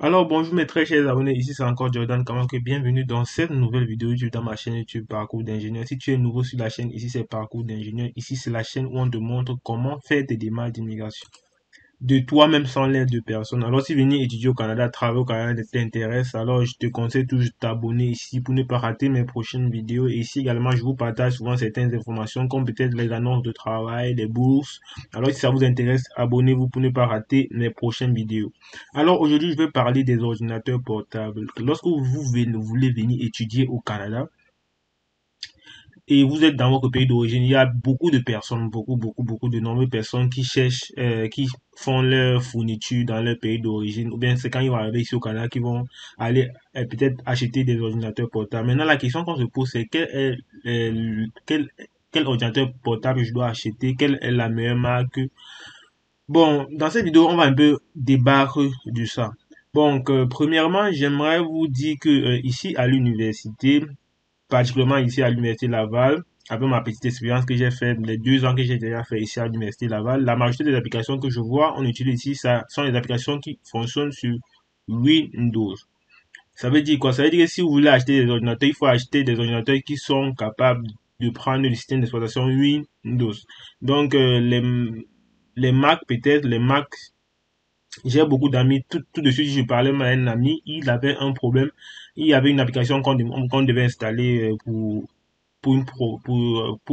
Alors bonjour mes très chers abonnés, ici c'est encore Jordan Kamanke, bienvenue dans cette nouvelle vidéo YouTube dans ma chaîne YouTube Parcours d'ingénieur. Si tu es nouveau sur la chaîne, ici c'est Parcours d'ingénieur, ici c'est la chaîne où on te montre comment faire des démarches d'immigration de toi-même sans l'aide de personne. Alors si venir étudier au Canada, travailler au Canada t'intéresse, alors je te conseille toujours de t'abonner ici pour ne pas rater mes prochaines vidéos. Et ici également, je vous partage souvent certaines informations comme peut-être les annonces de travail, les bourses. Alors si ça vous intéresse, abonnez-vous pour ne pas rater mes prochaines vidéos. Alors aujourd'hui, je vais parler des ordinateurs portables. Lorsque vous voulez venir étudier au Canada, et vous êtes dans votre pays d'origine, il y a beaucoup de personnes, beaucoup de nombreuses personnes qui cherchent, qui font leur fourniture dans leur pays d'origine, ou bien c'est quand ils vont arriver ici au Canada qu'ils vont aller peut-être acheter des ordinateurs portables. Maintenant, la question qu'on se pose, c'est quel ordinateur portable je dois acheter, quelle est la meilleure marque. Bon, dans cette vidéo, on va un peu débattre de ça. Donc, premièrement, j'aimerais vous dire que ici à l'université, particulièrement ici à l'Université Laval, avec ma petite expérience que j'ai faite, les 2 ans que j'ai déjà fait ici à l'Université Laval, la majorité des applications que je vois, on utilise ici, ça sont des applications qui fonctionnent sur Windows. Ça veut dire quoi? Ça veut dire que si vous voulez acheter des ordinateurs, il faut acheter des ordinateurs qui sont capables de prendre le système d'exploitation Windows. Donc, les Mac, peut-être, les Mac, j'ai beaucoup d'amis. Tout de suite, je parlais à un ami, il avait un problème. Il y avait une application qu'on devait installer pour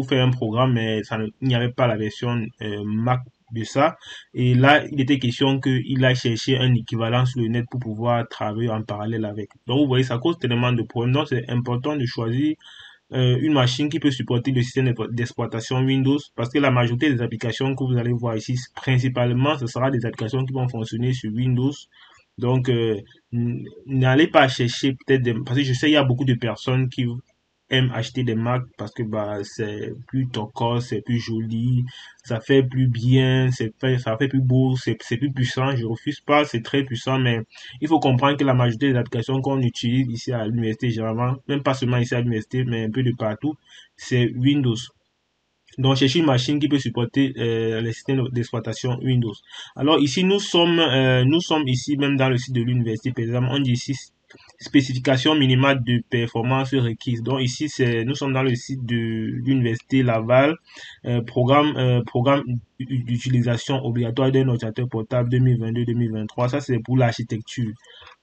faire un programme, mais il n'y avait pas la version Mac de ça. Et là, il était question qu'il a cherché un équivalent sur le net pour pouvoir travailler en parallèle avec. Donc, vous voyez, ça cause tellement de problèmes. Donc, c'est important de choisir une machine qui peut supporter le système d'exploitation Windows, parce que la majorité des applications que vous allez voir ici, principalement, ce sera des applications qui vont fonctionner sur Windows. Donc, n'allez pas chercher peut-être parce que je sais il y a beaucoup de personnes qui aiment acheter des Mac parce que bah c'est plus toquant, c'est plus joli, ça fait plus bien, ça fait plus beau, c'est plus puissant. Je refuse pas, c'est très puissant, mais il faut comprendre que la majorité des applications qu'on utilise ici à l'université, généralement, même pas seulement ici à l'université, mais un peu de partout, c'est Windows. Donc, chercher une machine qui peut supporter les systèmes d'exploitation Windows. Alors ici, nous sommes ici même dans le site de l'université. Par exemple, on dit ici spécification minimale de performance requise. Donc ici, nous sommes dans le site de l'université Laval, programme d'utilisation obligatoire d'un ordinateur portable 2022-2023. Ça, c'est pour l'architecture.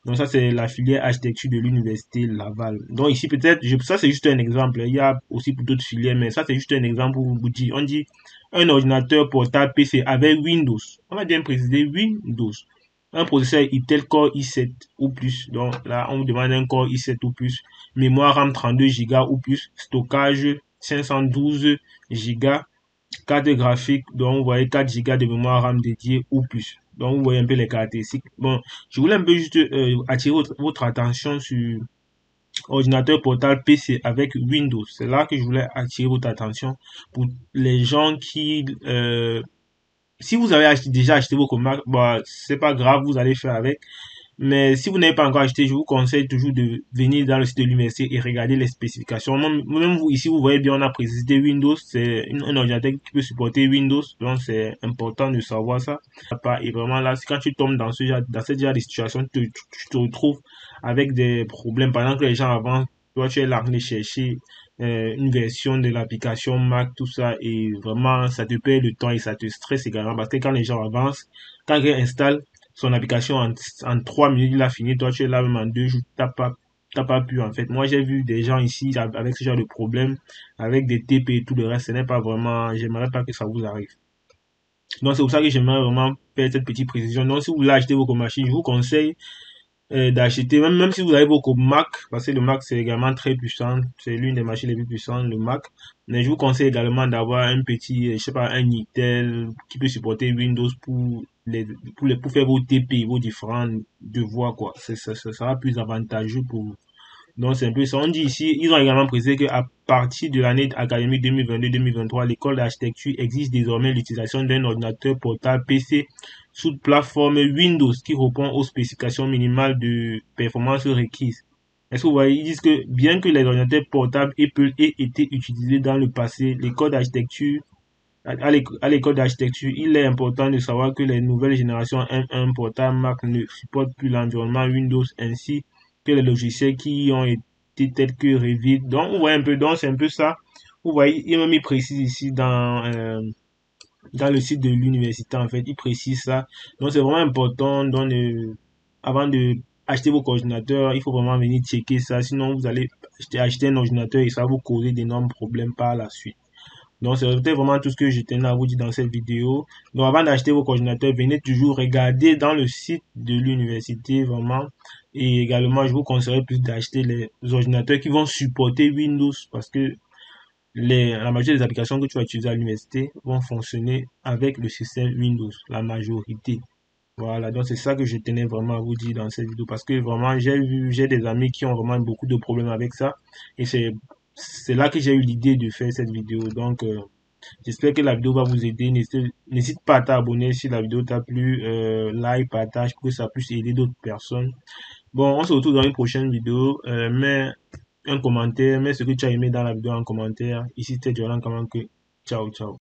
Donc ça, c'est la filière architecture de l'université Laval. Donc ici, peut-être, ça c'est juste un exemple. Il y a aussi pour d'autres filières, mais ça c'est juste un exemple pour vous dire. On dit un ordinateur portable PC avec Windows. On va bien préciser Windows. Un processeur Intel Core i7 ou plus. Donc là, on vous demande un Core i7 ou plus. Mémoire RAM 32 Go ou plus. Stockage 512 Go. Carte graphique, donc vous voyez 4 Go de mémoire RAM dédiée ou plus. Donc vous voyez un peu les caractéristiques. Bon, je voulais un peu juste attirer votre attention sur ordinateur portable PC avec Windows. C'est là que je voulais attirer votre attention pour les gens qui si vous avez déjà acheté vos Mac, bah, c'est pas grave, vous allez faire avec. Mais si vous n'avez pas encore acheté, je vous conseille toujours de venir dans le site de l'université et regarder les spécifications. Même vous, ici, vous voyez bien, on a précisé Windows. C'est un ordinateur qui peut supporter Windows. Donc, c'est important de savoir ça. Et vraiment, là, quand tu tombes dans ce genre de situation, tu te retrouves avec des problèmes. Pendant que les gens avancent, toi, tu es là en train de chercher une version de l'application Mac, tout ça. Et vraiment, ça te perd le temps et ça te stresse également. Parce que quand les gens avancent, quand ils installent, son application en 3 minutes, il a fini. Toi, tu es là même en 2 jours, t'as pas pu, en fait. Moi, j'ai vu des gens ici avec ce genre de problème, avec des TP et tout le reste. Ce n'est pas vraiment, j'aimerais pas que ça vous arrive. Donc, c'est pour ça que j'aimerais vraiment faire cette petite précision. Donc, si vous voulez acheter vos machines, je vous conseille d'acheter, même si vous avez beaucoup Mac, parce que le Mac c'est également très puissant, c'est l'une des machines les plus puissantes, le Mac. Mais je vous conseille également d'avoir un petit, je sais pas, un Intel qui peut supporter Windows pour faire vos TP, vos différents devoirs, quoi. Ça sera plus avantageux pour vous. Donc c'est un peu ça. On dit ici, ils ont également précisé qu'à partir de l'année académique 2022-2023, l'école d'architecture exige désormais l'utilisation d'un ordinateur portable PC sous plateforme Windows qui répond aux spécifications minimales de performance requises. Est-ce que vous voyez, ils disent que bien que les ordinateurs portables Apple aient été utilisés dans le passé, l'école d'architecture à l'école d'architecture, il est important de savoir que les nouvelles générations M1 portables Mac ne supportent plus l'environnement Windows ainsi que les logiciels qui ont été tels que Revit. Donc, vous voyez un peu, donc c'est un peu ça. Vous voyez, il m'a mis précise ici dans le site de l'université, en fait, il précise ça. Donc, c'est vraiment important. Donc, avant de acheter vos ordinateurs, il faut vraiment venir checker ça. Sinon, vous allez acheter un ordinateur et ça va vous causer d'énormes problèmes par la suite. Donc, c'était vraiment tout ce que je tenais à vous dire dans cette vidéo. Donc, avant d'acheter vos ordinateurs, venez toujours regarder dans le site de l'université, vraiment. Et également, je vous conseillerais plus d'acheter les ordinateurs qui vont supporter Windows parce que la majorité des applications que tu vas utiliser à l'université vont fonctionner avec le système Windows, la majorité. Voilà, donc c'est ça que je tenais vraiment à vous dire dans cette vidéo parce que vraiment j'ai des amis qui ont vraiment beaucoup de problèmes avec ça et c'est là que j'ai eu l'idée de faire cette vidéo. Donc j'espère que la vidéo va vous aider. N'hésite pas à t'abonner si la vidéo t'a plu, like, partage pour que ça puisse aider d'autres personnes. Bon, on se retrouve dans une prochaine vidéo. Mets un commentaire, mets ce que tu as aimé dans la vidéo en commentaire. Ici, c'était Jordan Kamanke. Ciao, ciao.